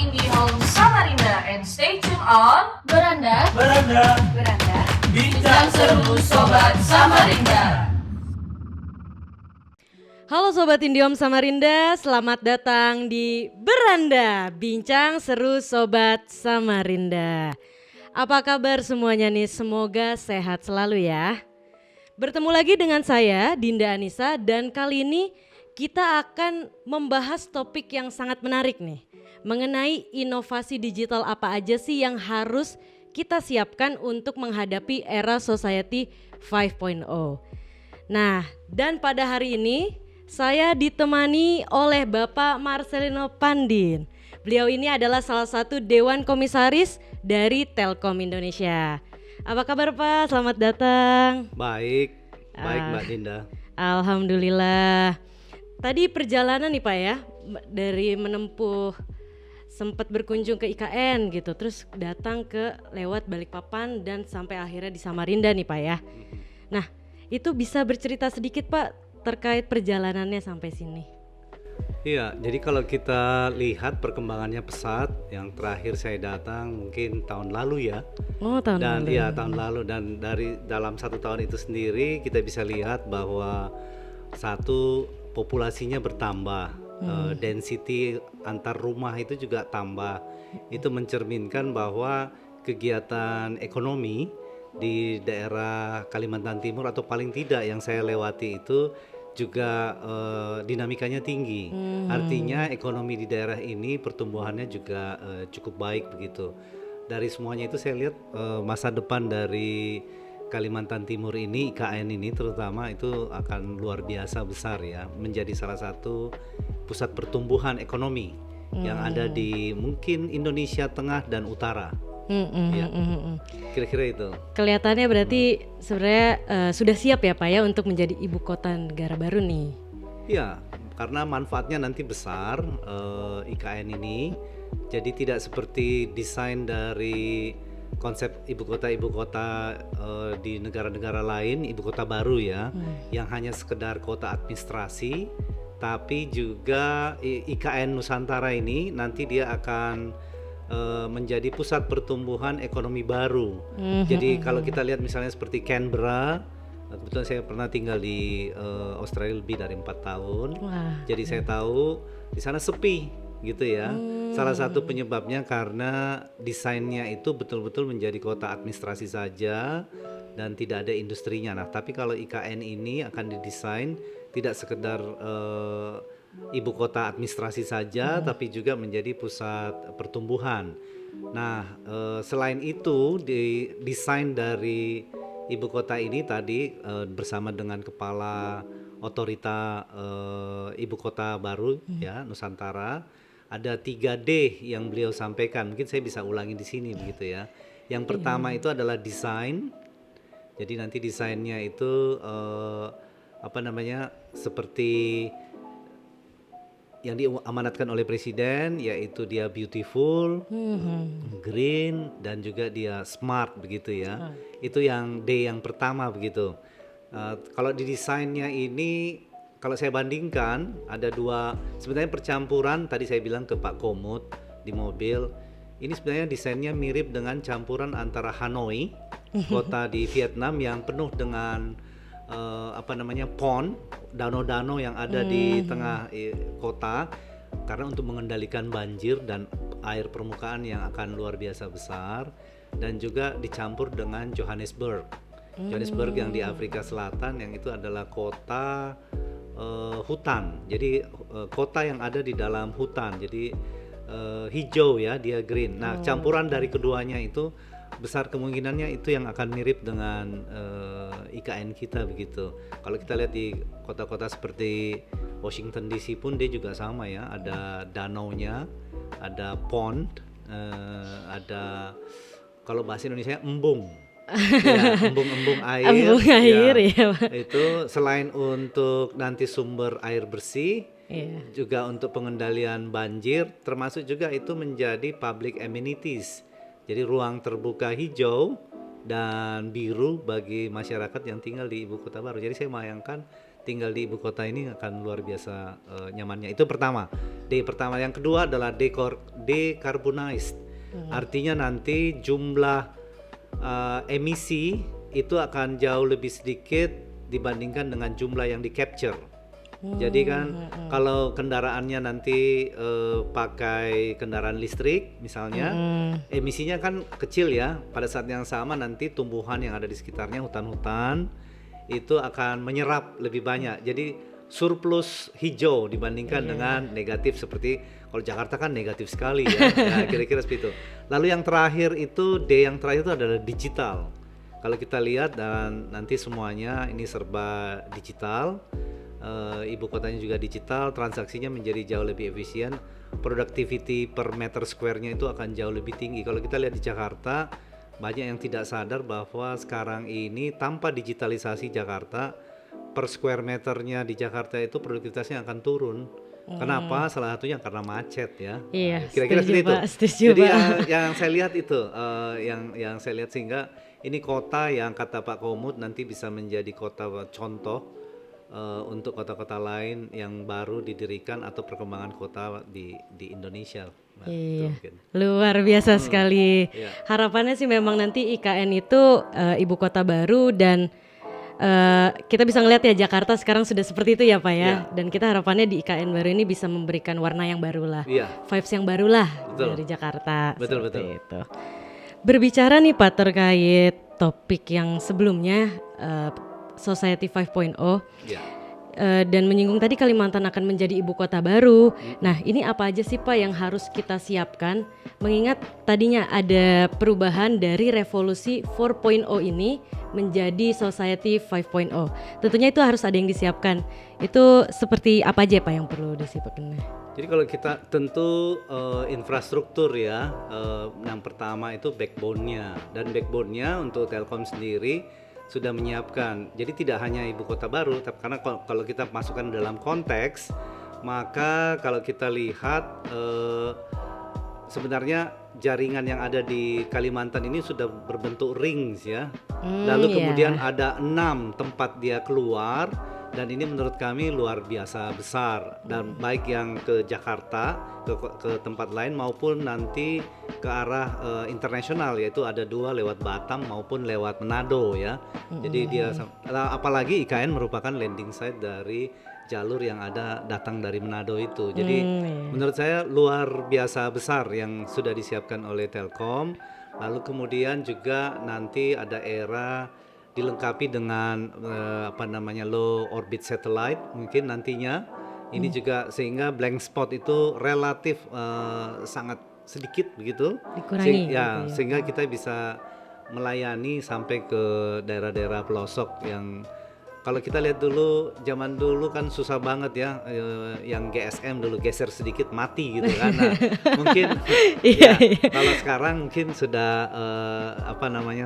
IndiHome Samarinda and stay tuned on Beranda Bincang Seru Sobat Samarinda. Halo Sobat IndiHome Samarinda, selamat datang di Beranda, Bincang Seru Sobat Samarinda. Apa kabar semuanya nih? Semoga sehat selalu ya. Bertemu lagi dengan saya, Dinda Anissa, dan kali ini kita akan membahas topik yang sangat menarik nih. Mengenai inovasi digital apa aja sih yang harus kita siapkan untuk menghadapi era Society 5.0. Nah, dan pada hari ini saya ditemani oleh Bapak Marcelino Pandin. Beliau ini adalah salah satu Dewan Komisaris dari Telkom Indonesia. Apa kabar Pak? Selamat datang. Baik Mbak Dinda. Alhamdulillah. Tadi perjalanan nih Pak ya, dari menempuh sempat berkunjung ke IKN gitu, terus datang ke lewat Balikpapan dan sampai akhirnya di Samarinda nih Pak ya. Nah, itu bisa bercerita sedikit Pak terkait perjalanannya sampai sini. Iya, jadi kalau kita lihat perkembangannya pesat, yang terakhir saya datang mungkin tahun lalu ya. Oh, tahun lalu. Iya, tahun lalu, dan dari dalam 1 tahun itu sendiri kita bisa lihat bahwa satu, populasinya bertambah, density antar rumah itu juga tambah. Itu mencerminkan bahwa kegiatan ekonomi di daerah Kalimantan Timur atau paling tidak yang saya lewati itu juga dinamikanya tinggi. Artinya ekonomi di daerah ini pertumbuhannya juga cukup baik begitu. Dari semuanya itu saya lihat masa depan dari Kalimantan Timur ini, IKN ini terutama itu akan luar biasa besar ya, menjadi salah satu pusat pertumbuhan ekonomi yang ada di mungkin Indonesia Tengah dan Utara. Ya. Kira-kira itu. Kelihatannya berarti sebenarnya sudah siap ya Pak ya untuk menjadi ibu kota negara baru nih. Ya, karena manfaatnya nanti besar IKN ini. Jadi tidak seperti desain dari konsep ibu kota di negara-negara lain, ibu kota baru ya, yang hanya sekedar kota administrasi, tapi juga IKN Nusantara ini nanti dia akan menjadi pusat pertumbuhan ekonomi baru. Jadi kalau kita lihat misalnya seperti Canberra, kebetulan saya pernah tinggal di Australia lebih dari 4 tahun. Jadi saya tahu di sana sepi gitu ya. Salah satu penyebabnya karena desainnya itu betul-betul menjadi kota administrasi saja dan tidak ada industrinya. Nah, tapi kalau IKN ini akan didesain tidak sekedar ibu kota administrasi saja, tapi juga menjadi pusat pertumbuhan. Nah, selain itu di desain dari ibu kota ini tadi bersama dengan kepala otorita ibu kota baru ya Nusantara, ada 3D yang beliau sampaikan. Mungkin saya bisa ulangi di sini begitu ya. Yang pertama itu adalah desain. Jadi nanti desainnya itu seperti yang diamanatkan oleh presiden, yaitu dia beautiful, green, dan juga dia smart begitu ya. Itu yang D yang pertama begitu. Kalau di desainnya ini, kalau saya bandingkan ada dua, sebenarnya percampuran. Tadi saya bilang ke Pak Komut di mobil, ini sebenarnya desainnya mirip dengan campuran antara Hanoi, kota di Vietnam yang penuh dengan pond, danau-danau yang ada di tengah kota, karena untuk mengendalikan banjir dan air permukaan yang akan luar biasa besar, dan juga dicampur dengan Johannesburg yang di Afrika Selatan, yang itu adalah kota hutan. Jadi kota yang ada di dalam hutan, jadi hijau ya, dia green. Nah, campuran dari keduanya itu besar kemungkinannya itu yang akan mirip dengan IKN kita begitu. Kalau kita lihat di kota-kota seperti Washington DC pun dia juga sama ya, ada danaunya, ada pond, ada kalau bahasa Indonesia embung. Ya, embung air. Embung air ya, Pak. Itu selain untuk nanti sumber air bersih, juga untuk pengendalian banjir, termasuk juga itu menjadi public amenities. Jadi ruang terbuka hijau dan biru bagi masyarakat yang tinggal di ibu kota baru. Jadi saya bayangkan tinggal di ibu kota ini akan luar biasa nyamannya. Itu pertama. D pertama. Yang kedua adalah decarbonized. Artinya nanti jumlah emisi itu akan jauh lebih sedikit dibandingkan dengan jumlah yang di capture. Jadi kan kalau kendaraannya nanti pakai kendaraan listrik misalnya, emisinya kan kecil ya. Pada saat yang sama nanti tumbuhan yang ada di sekitarnya, hutan-hutan itu akan menyerap lebih banyak. Jadi surplus hijau dibandingkan dengan negatif seperti kalau Jakarta kan negatif sekali ya. Nah, kira-kira seperti itu. Lalu yang terakhir itu D yang terakhir itu adalah digital. Kalau kita lihat dan nanti semuanya ini serba digital. Ibu kotanya juga digital, transaksinya menjadi jauh lebih efisien, productivity per meter square-nya itu akan jauh lebih tinggi. Kalau kita lihat di Jakarta, banyak yang tidak sadar bahwa sekarang ini tanpa digitalisasi Jakarta, per square meternya di Jakarta itu produktivitasnya akan turun. Kenapa? Salah satunya karena macet ya. Iya, Kira-kira seperti itu. Setuju, Jadi Pak. yang saya lihat itu, yang saya lihat sehingga ini kota yang kata Pak Komut nanti bisa menjadi kota contoh untuk kota-kota lain yang baru didirikan atau perkembangan kota di Indonesia. Nah, itu Iya, mungkin. luar biasa sekali. Iya. Harapannya sih memang nanti IKN itu ibu kota baru dan kita bisa ngelihat ya Jakarta sekarang sudah seperti itu ya Pak ya. Dan kita harapannya di IKN baru ini bisa memberikan warna yang baru lah, Iya. vibes yang baru lah Betul. dari Jakarta. Betul, seperti itu. Berbicara nih Pak terkait topik yang sebelumnya Society 5.0 Iya. dan menyinggung tadi Kalimantan akan menjadi ibu kota baru. Nah, ini apa aja sih Pak yang harus kita siapkan? Mengingat tadinya ada perubahan dari revolusi 4.0 ini menjadi Society 5.0. Tentunya itu harus ada yang disiapkan. Itu seperti apa aja Pak yang perlu disiapkan? Jadi kalau kita tentu infrastruktur ya, yang pertama itu backbone-nya, dan backbone-nya untuk Telkom sendiri sudah menyiapkan. Jadi tidak hanya ibu kota baru, tapi karena kalau kita masukkan dalam konteks, maka kalau kita lihat sebenarnya jaringan yang ada di Kalimantan ini sudah berbentuk rings ya. Lalu kemudian ada 6 tempat dia keluar, dan ini menurut kami luar biasa besar, dan baik yang ke Jakarta ke tempat lain maupun nanti ke arah internasional, yaitu ada 2 lewat Batam maupun lewat Manado ya. Jadi dia apalagi IKN merupakan landing site dari jalur yang ada datang dari Manado itu. Jadi menurut saya luar biasa besar yang sudah disiapkan oleh Telkom. Lalu kemudian juga nanti ada era dilengkapi dengan low orbit satellite mungkin nantinya. Ini juga sehingga blank spot itu relatif sangat sedikit begitu. Dikurangi gitu ya. Sehingga kita bisa melayani sampai ke daerah-daerah pelosok yang kalau kita lihat dulu zaman dulu kan susah banget ya, yang GSM dulu geser sedikit mati gitu kan. Nah, mungkin kalau sekarang mungkin sudah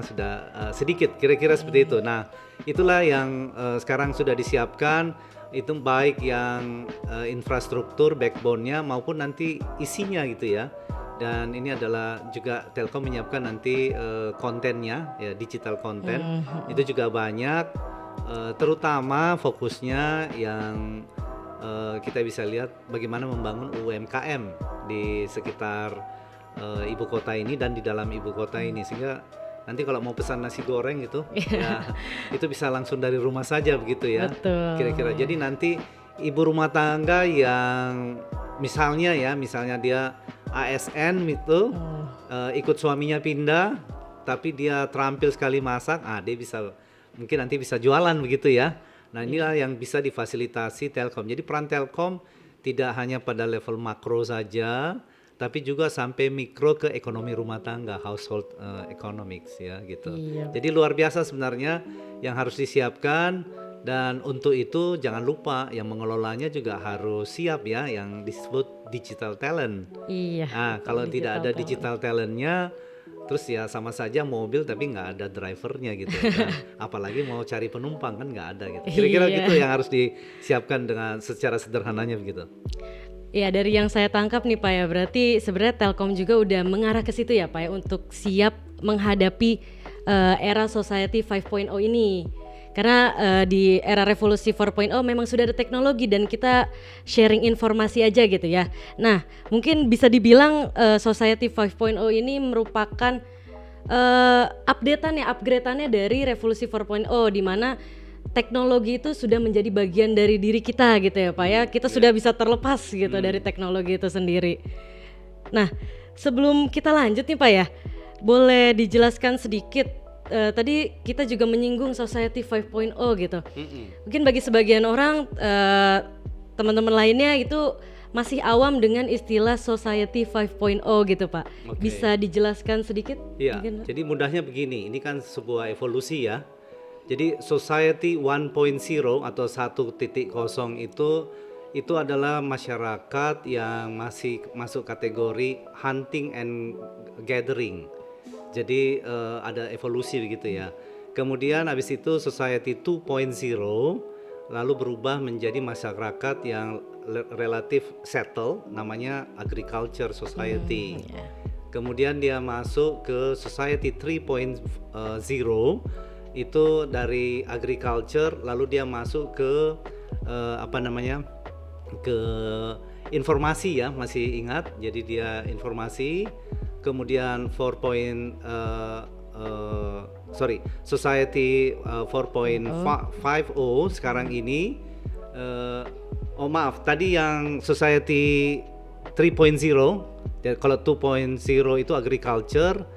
sudah sedikit kira-kira seperti itu. Nah, itulah yang sekarang sudah disiapkan, itu baik yang infrastruktur backbone-nya maupun nanti isinya gitu ya. Dan ini adalah juga Telkom menyiapkan nanti kontennya ya, digital konten. Itu juga banyak. Terutama fokusnya yang kita bisa lihat bagaimana membangun UMKM di sekitar ibu kota ini dan di dalam ibu kota ini, sehingga nanti kalau mau pesan nasi goreng gitu ya itu bisa langsung dari rumah saja begitu ya. Betul. Kira-kira jadi nanti ibu rumah tangga yang misalnya dia ASN itu ikut suaminya pindah tapi dia terampil sekali masak, dia bisa mungkin nanti bisa jualan begitu ya. Nah, inilah yang bisa difasilitasi Telkom. Jadi peran Telkom tidak hanya pada level makro saja, tapi juga sampai mikro ke ekonomi rumah tangga, household economics ya gitu. Iya. Jadi luar biasa sebenarnya yang harus disiapkan, dan untuk itu jangan lupa yang mengelolanya juga harus siap ya, yang disebut digital talent. Iya. Nah, kalau tidak ada talent. digital talentnya, terus ya sama saja mobil tapi nggak ada drivernya gitu kan. Apalagi mau cari penumpang kan nggak ada gitu. Kira-kira gitu yang harus disiapkan dengan secara sederhananya begitu. Ya, dari yang saya tangkap nih Pak ya, berarti sebenarnya Telkom juga udah mengarah ke situ ya Pak ya, untuk siap menghadapi era Society 5.0 ini. Karena di era revolusi 4.0 memang sudah ada teknologi dan kita sharing informasi aja gitu ya. Nah, mungkin bisa dibilang Society 5.0 ini merupakan upgrade-annya dari revolusi 4.0, di mana teknologi itu sudah menjadi bagian dari diri kita gitu ya Pak ya. Kita sudah bisa terlepas gitu dari teknologi itu sendiri. Nah, sebelum kita lanjut nih Pak ya, boleh dijelaskan sedikit. Tadi kita juga menyinggung Society 5.0 gitu. Mungkin bagi sebagian orang, teman-teman lainnya itu masih awam dengan istilah Society 5.0 gitu Pak. Bisa dijelaskan sedikit? Iya, jadi mudahnya begini, ini kan sebuah evolusi ya. Jadi Society 1.0 atau 1.0 itu adalah masyarakat yang masih masuk kategori hunting and gathering. Jadi ada evolusi begitu ya. Kemudian habis itu Society 2.0 lalu berubah menjadi masyarakat yang relatif settle, namanya Agriculture Society. Kemudian dia masuk ke Society 3.0, itu dari agriculture lalu dia masuk ke ke informasi ya, masih ingat, jadi dia informasi. Kemudian Society 4.50 sekarang ini tadi yang Society 3.0, kalau 2.0 itu agriculture,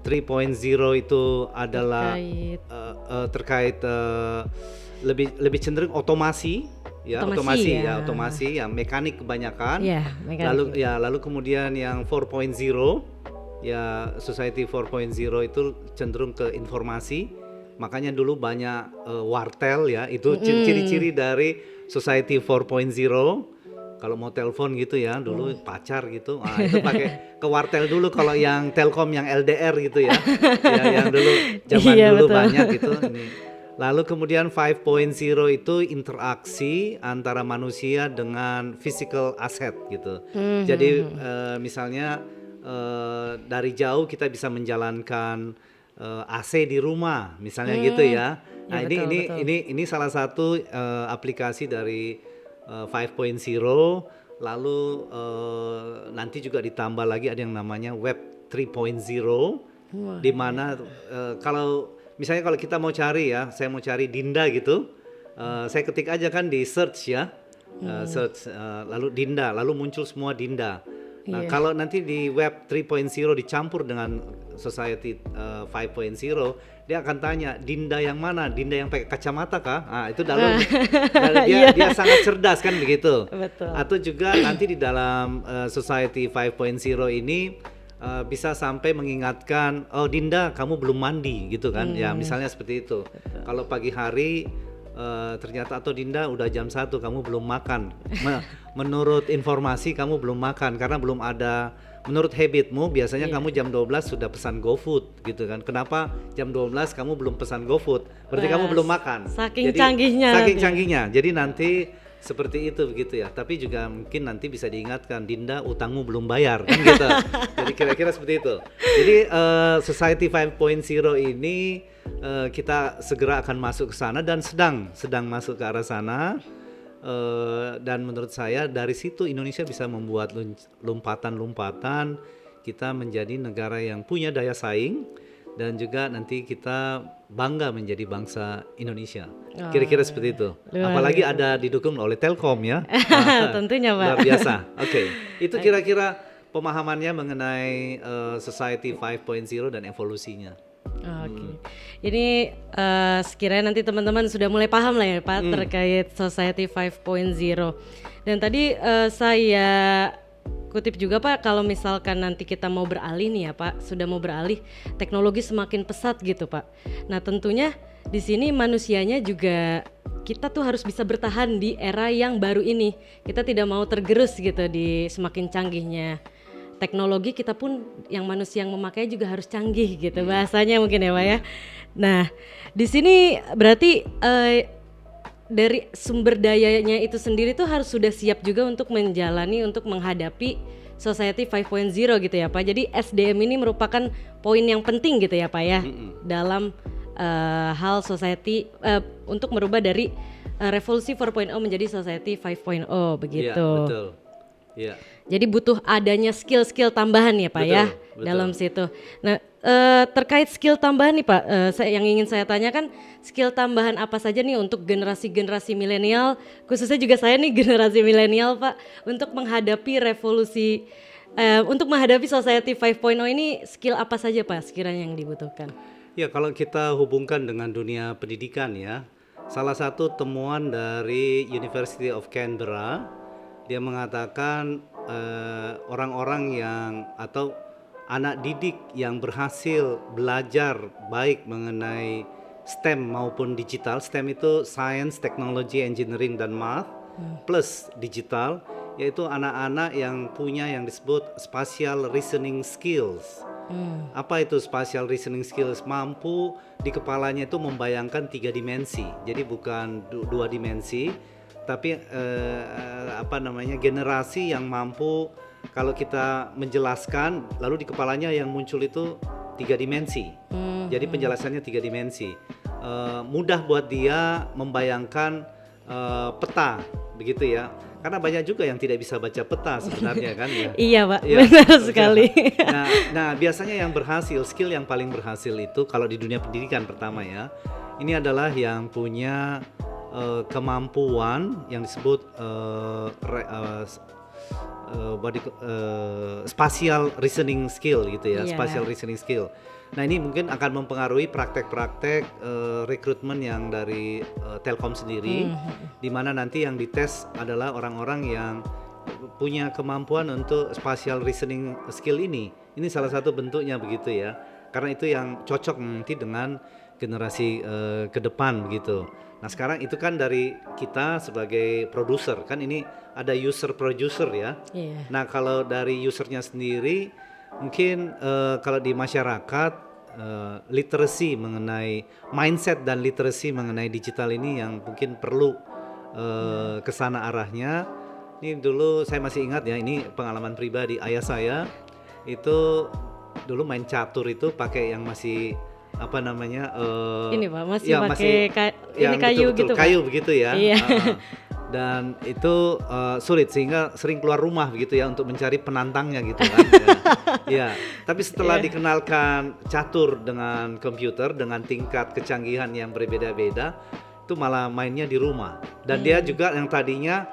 3.0 itu adalah terkait lebih cenderung otomasi ya, otomasi ya, mekanik kebanyakan. Lalu kemudian yang 4.0 ya, Society 4.0 itu cenderung ke informasi. Makanya dulu banyak wartel ya, itu ciri-ciri dari Society 4.0. Kalau mau telepon gitu ya, dulu pacar gitu, itu pakai ke wartel dulu. Kalau yang Telkom yang LDR gitu ya, yang dulu zaman dulu banyak gitu. Lalu kemudian 5.0 itu interaksi antara manusia dengan physical asset gitu. Jadi misalnya dari jauh kita bisa menjalankan AC di rumah, misalnya gitu ya. Nah, ini salah satu aplikasi dari 5.0. Lalu nanti juga ditambah lagi ada yang namanya Web 3.0, di mana kalau kita mau cari ya, saya mau cari Dinda gitu, saya ketik aja kan di search ya, lalu Dinda, lalu muncul semua Dinda. Nah, kalau nanti di Web 3.0 dicampur dengan Society 5.0, dia akan tanya, Dinda yang mana? Dinda yang pakai kacamata kah? Nah, itu dia sangat cerdas kan begitu. Betul. Atau juga nanti di dalam Society 5.0 ini bisa sampai mengingatkan, oh Dinda kamu belum mandi gitu kan. Ya misalnya seperti itu. Kalau pagi hari ternyata, atau Dinda udah jam 1 kamu belum makan. Menurut informasi kamu belum makan karena belum ada, menurut habitmu biasanya kamu jam 12 sudah pesan GoFood gitu kan. Kenapa jam 12 kamu belum pesan GoFood? Berarti kamu belum makan. Saking canggihnya. Jadi nanti seperti itu begitu ya. Tapi juga mungkin nanti bisa diingatkan, Dinda utangmu belum bayar kan gitu. Jadi kira-kira seperti itu. Jadi Society 5.0 ini kita segera akan masuk ke sana dan sedang masuk ke arah sana. Dan menurut saya dari situ Indonesia bisa membuat lompatan-lompatan, kita menjadi negara yang punya daya saing dan juga nanti kita bangga menjadi bangsa Indonesia. Kira-kira seperti itu. Apalagi ada didukung oleh Telkom ya. Tentunya Pak. Luar biasa. Oke. Itu kira-kira pemahamannya mengenai Society 5.0 dan evolusinya. Jadi sekiranya nanti teman-teman sudah mulai paham lah ya Pak terkait Society 5.0. Dan tadi saya kutip juga Pak, kalau misalkan nanti kita mau beralih nih ya Pak, sudah mau beralih, teknologi semakin pesat gitu Pak. Nah tentunya di sini manusianya juga, kita tuh harus bisa bertahan di era yang baru ini. Kita tidak mau tergerus gitu di semakin canggihnya teknologi. Kita pun yang manusia yang memakai juga harus canggih gitu bahasanya mungkin ya Pak ya. Nah di sini berarti dari sumber dayanya itu sendiri tuh harus sudah siap juga untuk menghadapi Society 5.0 gitu ya Pak. Jadi SDM ini merupakan poin yang penting gitu ya Pak ya dalam hal society untuk merubah dari revolusi 4.0 menjadi society 5.0 begitu. Iya, betul. Iya. Jadi butuh adanya skill-skill tambahan ya Pak ya Betul. dalam situ. Nah terkait skill tambahan nih Pak, yang ingin saya tanyakan skill tambahan apa saja nih untuk generasi-generasi milenial, khususnya juga saya nih generasi milenial Pak, untuk menghadapi revolusi, untuk menghadapi society 5.0 ini skill apa saja Pak sekiranya yang dibutuhkan? Ya, kalau kita hubungkan dengan dunia pendidikan ya, salah satu temuan dari University of Canberra, dia mengatakan orang-orang yang atau anak didik yang berhasil belajar baik mengenai STEM maupun digital. STEM itu Science, Technology, Engineering, dan Math plus digital, yaitu anak-anak yang punya yang disebut spatial reasoning skills. Apa itu spatial reasoning skills? Mampu di kepalanya itu membayangkan 3 dimensi. Jadi bukan 2 dimensi, tapi generasi yang mampu kalau kita menjelaskan lalu di kepalanya yang muncul itu 3 dimensi. Jadi penjelasannya 3 dimensi. Mudah buat dia membayangkan peta begitu ya. Karena banyak juga yang tidak bisa baca peta sebenarnya kan ya. Iya Pak, Ya, benar sekali. Nah, biasanya yang berhasil, skill yang paling berhasil itu kalau di dunia pendidikan pertama ya, ini adalah yang punya kemampuan yang disebut spatial reasoning skill gitu ya, Iya. spatial reasoning skill. Nah ini mungkin akan mempengaruhi praktek-praktek rekrutmen yang dari Telkom sendiri, di mana nanti yang dites adalah orang-orang yang punya kemampuan untuk spatial reasoning skill ini. Ini salah satu bentuknya begitu ya, karena itu yang cocok nanti dengan generasi ke depan begitu. Nah sekarang itu kan dari kita sebagai produser, kan ini ada user producer ya. Iya. Nah kalau dari usernya sendiri mungkin kalau di masyarakat literasi mengenai mindset dan literasi mengenai digital ini yang mungkin perlu ke sana arahnya. Ini dulu saya masih ingat ya, ini pengalaman pribadi ayah saya itu dulu main catur itu pakai yang masih ini Pak masih ya, pakai ini yang kayu betul-betul gitu Pak. kayu begitu ya. Iya. Dan itu sulit sehingga sering keluar rumah begitu ya untuk mencari penantangnya gitu kan. Ya. Tapi setelah dikenalkan catur dengan komputer dengan tingkat kecanggihan yang berbeda-beda, itu malah mainnya di rumah. Dan dia juga yang tadinya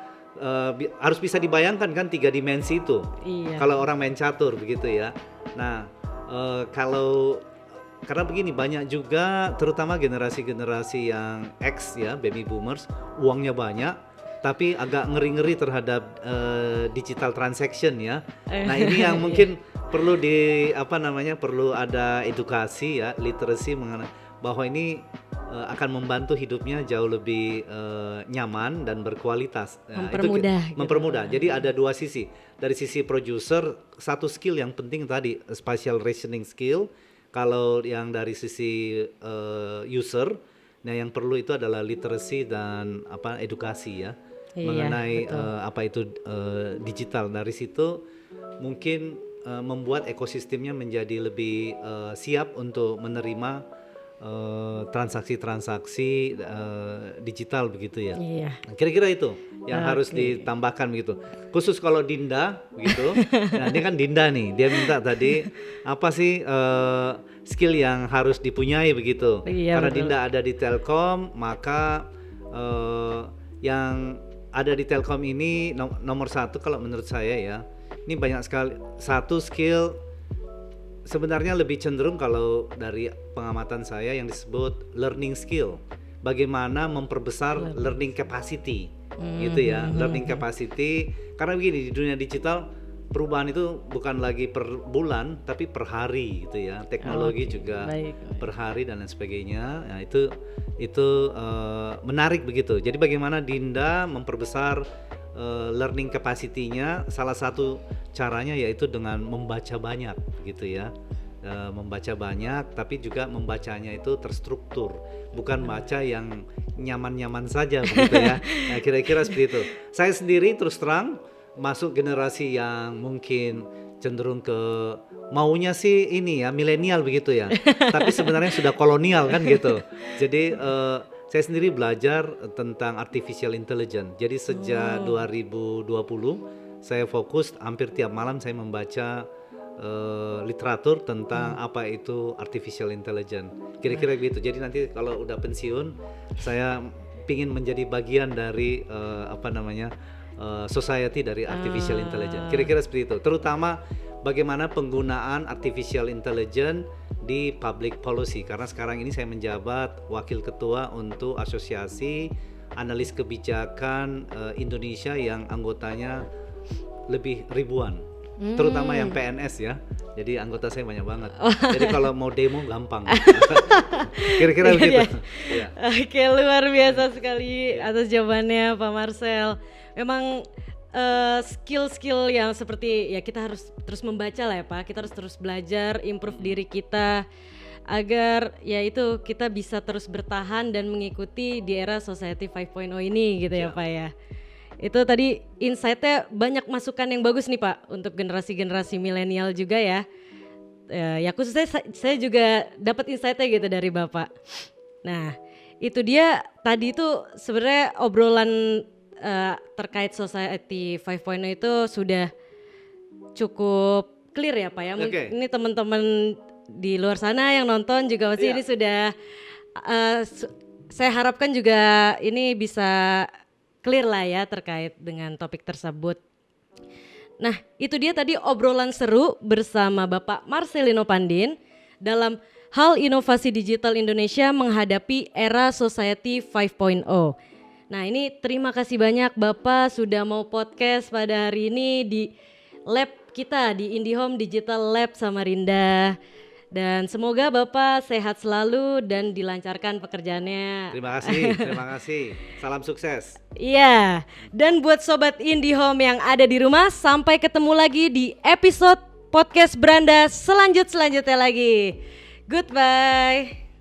harus bisa dibayangkan kan 3 dimensi itu. Iya. Kalau orang main catur begitu ya. Nah, karena begini banyak juga terutama generasi-generasi yang X ya, baby boomers, uangnya banyak tapi agak ngeri-ngeri terhadap digital transaction ya. Nah, ini yang mungkin perlu perlu ada edukasi ya, literasi mengenai bahwa ini akan membantu hidupnya jauh lebih nyaman dan berkualitas. Nah, mempermudah. Jadi ada 2 sisi. Dari sisi producer, satu skill yang penting tadi spatial reasoning skill. Kalau yang dari sisi user, nah yang perlu itu adalah literasi dan edukasi ya, mengenai apa itu digital. Dari situ mungkin membuat ekosistemnya menjadi lebih siap untuk menerima transaksi-transaksi digital begitu ya. Iya. Nah, kira-kira itu yang harus ditambahkan begitu. Khusus kalau Dinda begitu. Nah, ini kan Dinda nih, dia minta tadi apa sih skill yang harus dipunyai begitu. Iya, Karena betul. Dinda ada di Telkom, maka yang ada di Telkom ini nomor 1 kalau menurut saya ya. Ini banyak sekali, satu skill sebenarnya lebih cenderung kalau dari pengamatan saya yang disebut learning skill. Bagaimana memperbesar learning capacity gitu ya. Learning capacity, karena begini di dunia digital perubahan itu bukan lagi per bulan tapi per hari gitu ya. Teknologi juga per hari dan lain sebagainya. Nah, itu menarik begitu. Jadi bagaimana Dinda memperbesar learning capacity-nya, salah satu caranya yaitu dengan membaca banyak gitu ya. Membaca banyak tapi juga membacanya itu terstruktur, bukan baca yang nyaman-nyaman saja begitu ya. Nah, kira-kira seperti itu. Saya sendiri terus terang masuk generasi yang mungkin cenderung ke maunya sih ini ya milenial begitu ya. Tapi sebenarnya sudah kolonial kan gitu. Jadi saya sendiri belajar tentang artificial intelligence. Jadi sejak 2020 saya fokus hampir tiap malam saya membaca literatur tentang apa itu artificial intelligence. Kira-kira gitu. Jadi nanti kalau udah pensiun saya pingin menjadi bagian dari society dari artificial intelligence. Kira-kira seperti itu. Terutama bagaimana penggunaan artificial intelligence di public policy, karena sekarang ini saya menjabat wakil ketua untuk asosiasi analis kebijakan Indonesia yang anggotanya lebih ribuan, terutama yang PNS ya. Jadi anggota saya banyak banget. Jadi kalau mau demo gampang. Kira-kira begitu. Ya. Oke, luar biasa sekali atas jawabannya Pak Marcel. Memang skill-skill yang seperti ya kita harus terus membaca lah ya Pak. Kita harus terus belajar, improve diri kita agar ya itu kita bisa terus bertahan dan mengikuti di era Society 5.0 ini gitu ya Pak ya. Itu tadi insight-nya banyak masukan yang bagus nih Pak untuk generasi-generasi milenial juga ya. Ya khususnya saya juga dapat insight-nya gitu dari Bapak. Nah, itu dia tadi itu sebenarnya obrolan terkait Society 5.0 itu sudah cukup clear ya Pak ya. Ini teman-teman di luar sana yang nonton juga pasti ini sudah saya harapkan juga ini bisa clear lah ya terkait dengan topik tersebut. Nah, itu dia tadi obrolan seru bersama Bapak Marcelino Pandin dalam hal inovasi digital Indonesia menghadapi era Society 5.0. Nah, ini terima kasih banyak Bapak sudah mau podcast pada hari ini di lab kita di IndiHome Digital Lab Samarinda. Dan semoga Bapak sehat selalu dan dilancarkan pekerjaannya. Terima kasih. Salam sukses. Iya, dan buat Sobat IndiHome yang ada di rumah, sampai ketemu lagi di episode podcast Beranda selanjutnya lagi. Goodbye.